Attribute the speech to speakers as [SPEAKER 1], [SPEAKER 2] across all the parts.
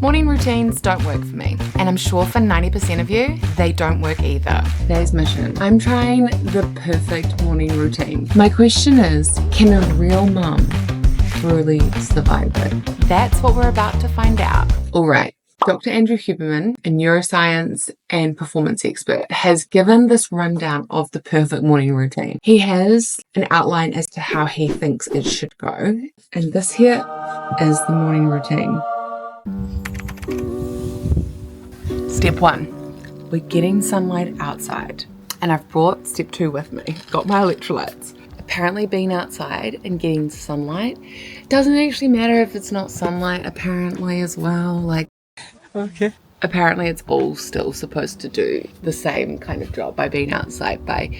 [SPEAKER 1] Morning routines don't work for me, and I'm sure for 90% of you, they don't work either. Today's mission. I'm trying the perfect morning routine. My question is, can a real mum truly survive it? That's what we're about to find out. All right. Dr. Andrew Huberman, a neuroscience and performance expert, has given this rundown of the perfect morning routine. He has an outline as to how he thinks it should go, and this here is the morning routine. Step 1, we're getting sunlight outside, and I've brought step 2 with me. Got my electrolytes. Apparently being outside and getting sunlight doesn't actually matter if it's not sunlight, apparently, as well. Okay. Apparently it's all still supposed to do the same kind of job by being outside, by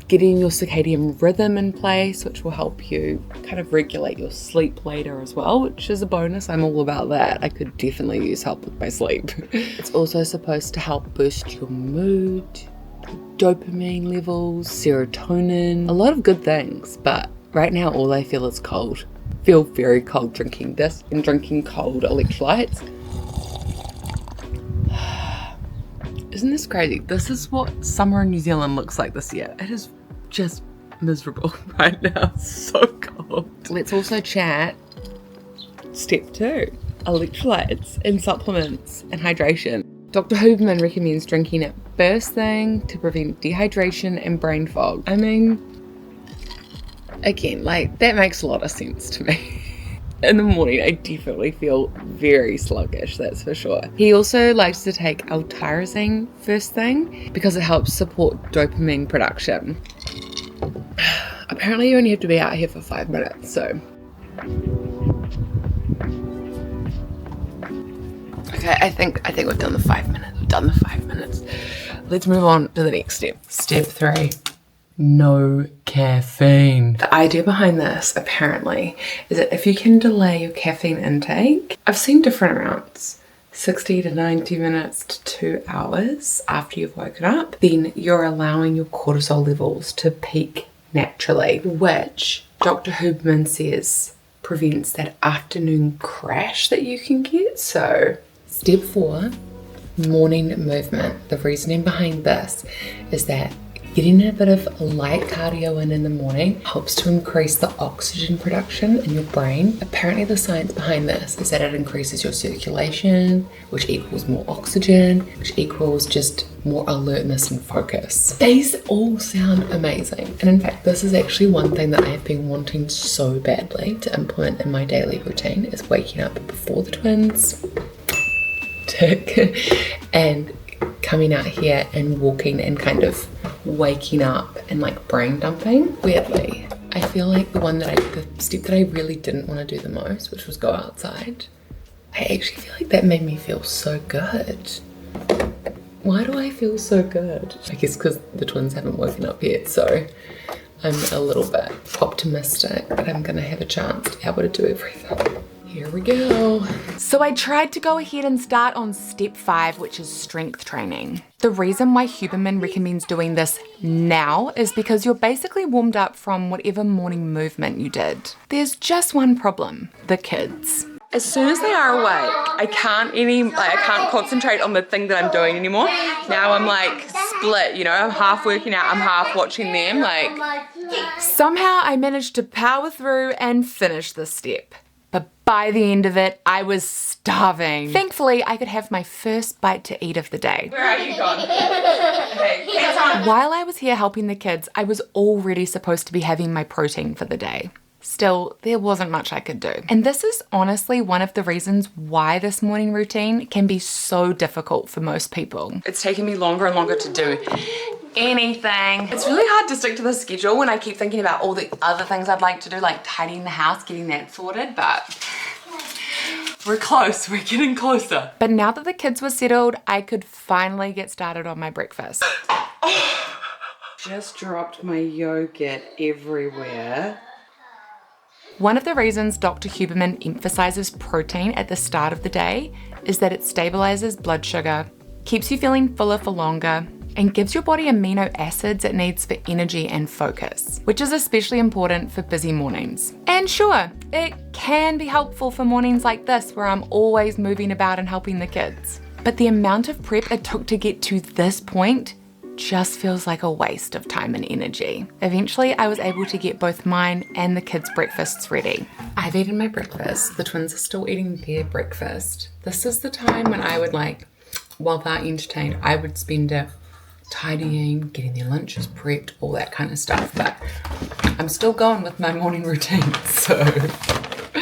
[SPEAKER 1] getting your circadian rhythm in place, which will help you kind of regulate your sleep later as well, which is a bonus. I'm all about that. I could definitely use help with my sleep. It's also supposed to help boost your mood, dopamine levels, serotonin, a lot of good things. But right now all I feel is cold. Feel very cold drinking this and drinking cold electrolytes. Isn't this crazy? This is what summer in New Zealand looks like this year. It is just miserable right now. So cold. Let's also chat step 2, electrolytes and supplements and hydration. Dr. Huberman recommends drinking it first thing to prevent dehydration and brain fog. I mean, again, that makes a lot of sense to me. In the morning, I definitely feel very sluggish, that's for sure. He also likes to take L-tyrosine first thing because it helps support dopamine production. Apparently you only have to be out here for 5 minutes, so. Okay, I think we've done the 5 minutes. We've done the 5 minutes. Let's move on to the next step. Step 3. No caffeine. The idea behind this, apparently, is that if you can delay your caffeine intake, I've seen different amounts, 60 to 90 minutes to 2 hours after you've woken up, then you're allowing your cortisol levels to peak naturally, which Dr. Huberman says prevents that afternoon crash that you can get. So, step 4, morning movement. The reasoning behind this is that getting a bit of light cardio in the morning helps to increase the oxygen production in your brain. Apparently the science behind this is that it increases your circulation, which equals more oxygen, which equals just more alertness and focus. These all sound amazing. And in fact, this is actually one thing that I have been wanting so badly to implement in my daily routine, is waking up before the twins, tick, and coming out here and walking and kind of waking up and brain dumping. Weirdly, I feel like the step that I really didn't want to do the most, which was go outside, I actually feel like that made me feel so good. Why do I feel so good? I guess because the twins haven't woken up yet, so I'm a little bit optimistic that I'm gonna have a chance to be able to do everything. Here we go. So I tried to go ahead and start on step 5, which is strength training. The reason why Huberman recommends doing this now is because you're basically warmed up from whatever morning movement you did. There's just one problem: the kids. As soon as they are awake, I can't concentrate on the thing that I'm doing anymore. Now I'm split, I'm half working out, I'm half watching them. Somehow I managed to power through and finish this step. But by the end of it, I was starving. Thankfully, I could have my first bite to eat of the day. Where are you gone? Okay, while I was here helping the kids, I was already supposed to be having my protein for the day. Still, there wasn't much I could do. And this is honestly one of the reasons why this morning routine can be so difficult for most people. It's taken me longer and longer to do anything. It's really hard to stick to the schedule when I keep thinking about all the other things I'd like to do, like tidying the house, getting that sorted, but we're close, we're getting closer. But now that the kids were settled, I could finally get started on my breakfast. Just dropped my yogurt everywhere. One of the reasons Dr. Huberman emphasizes protein at the start of the day is that it stabilizes blood sugar, keeps you feeling fuller for longer, and gives your body amino acids it needs for energy and focus, which is especially important for busy mornings. And sure, it can be helpful for mornings like this where I'm always moving about and helping the kids. But the amount of prep it took to get to this point just feels like a waste of time and energy. Eventually, I was able to get both mine and the kids' breakfasts ready. I've eaten my breakfast. The twins are still eating their breakfast. This is the time when I would while they're entertained, I would spend it tidying, getting their lunches prepped, all that kind of stuff. But I'm still going with my morning routine, so.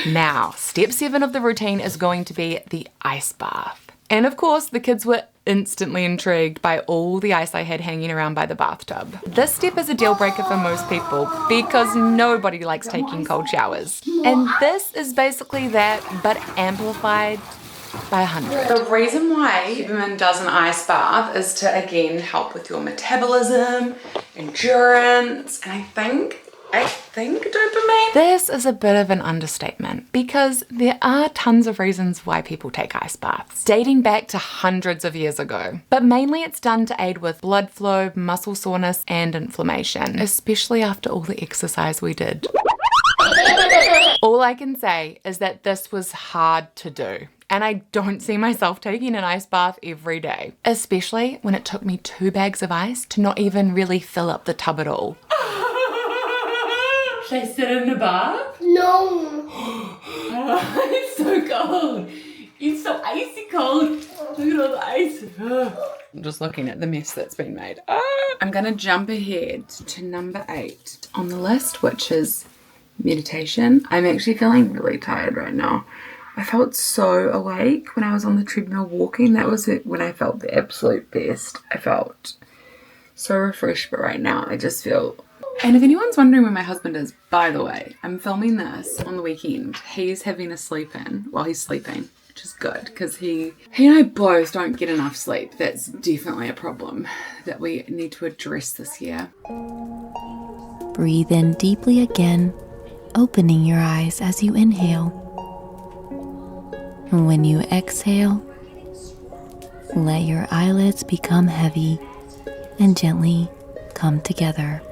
[SPEAKER 1] Now, step 7 of the routine is going to be the ice bath. And of course, the kids were instantly intrigued by all the ice I had hanging around by the bathtub. This step is a deal breaker for most people because nobody likes taking cold showers. And this is basically that, but amplified by 100. The reason why Huberman does an ice bath is to, again, help with your metabolism, endurance, and I think dopamine. This is a bit of an understatement because there are tons of reasons why people take ice baths, dating back to hundreds of years ago. But mainly it's done to aid with blood flow, muscle soreness, and inflammation, especially after all the exercise we did. All I can say is that this was hard to do. And I don't see myself taking an ice bath every day, especially when it took me 2 bags of ice to not even really fill up the tub at all. Should I sit in the bath?
[SPEAKER 2] No.
[SPEAKER 1] It's so cold. It's so icy cold. Look at all the ice. I'm just looking at the mess that's been made. I'm going to jump ahead to number 8 on the list, which is meditation. I'm actually feeling really tired right now. I felt so awake when I was on the treadmill walking. That was it when I felt the absolute best. I felt so refreshed, but right now I just feel... And if anyone's wondering where my husband is, by the way, I'm filming this on the weekend. He's having a sleep in while he's sleeping, which is good because he and I both don't get enough sleep. That's definitely a problem that we need to address this year.
[SPEAKER 3] Breathe in deeply again, opening your eyes as you inhale. And when you exhale, let your eyelids become heavy and gently come together.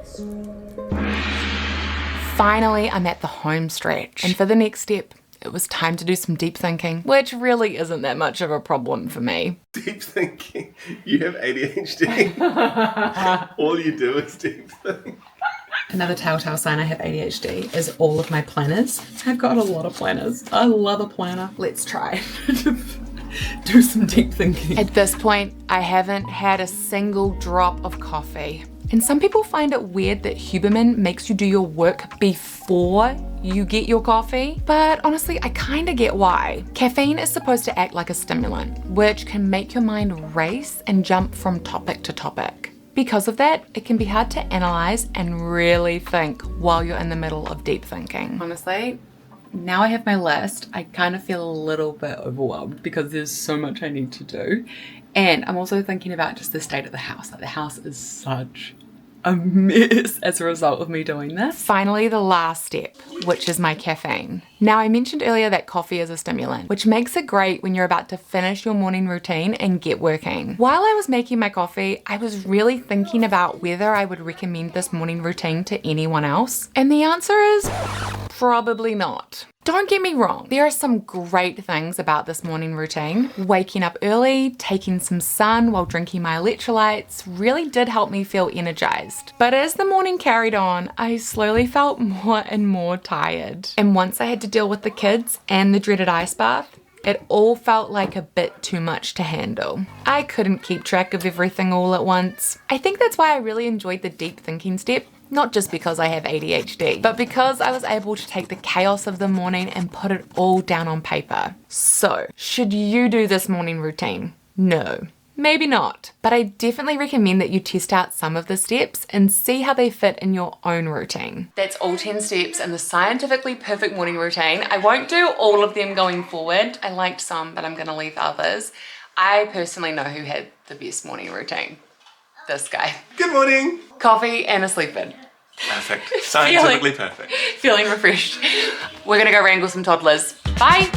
[SPEAKER 1] Finally, I'm at the home stretch. And for the next step, it was time to do some deep thinking, which really isn't that much of a problem for me.
[SPEAKER 4] Deep thinking? You have ADHD? All you do is deep think.
[SPEAKER 1] Another telltale sign I have ADHD is all of my planners. I've got a lot of planners. I love a planner. Let's try to do some deep thinking. At this point, I haven't had a single drop of coffee. And some people find it weird that Huberman makes you do your work before you get your coffee, but honestly, I kind of get why. Caffeine is supposed to act like a stimulant, which can make your mind race and jump from topic to topic. Because of that, it can be hard to analyze and really think while you're in the middle of deep thinking. Honestly, now I have my list, I kind of feel a little bit overwhelmed because there's so much I need to do. And I'm also thinking about just the state of the house. Like, the house is such a mess as a result of me doing this. Finally, the last step, which is my caffeine. Now, I mentioned earlier that coffee is a stimulant, which makes it great when you're about to finish your morning routine and get working. While I was making my coffee, I was really thinking about whether I would recommend this morning routine to anyone else. And the answer is probably not. Don't get me wrong, there are some great things about this morning routine. Waking up early, taking some sun while drinking my electrolytes really did help me feel energized. But as the morning carried on, I slowly felt more and more tired. And once I had to deal with the kids and the dreaded ice bath, it all felt like a bit too much to handle. I couldn't keep track of everything all at once. I think that's why I really enjoyed the deep thinking step. Not just because I have ADHD, but because I was able to take the chaos of the morning and put it all down on paper. So, should you do this morning routine? No, maybe not. But I definitely recommend that you test out some of the steps and see how they fit in your own routine. That's all 10 steps in the scientifically perfect morning routine. I won't do all of them going forward. I liked some, but I'm gonna leave others. I personally know who had the best morning routine. This guy.
[SPEAKER 4] Good morning.
[SPEAKER 1] Coffee and a sleep in.
[SPEAKER 4] Perfect. Scientifically perfect.
[SPEAKER 1] Feeling refreshed. We're gonna go wrangle some toddlers. Bye.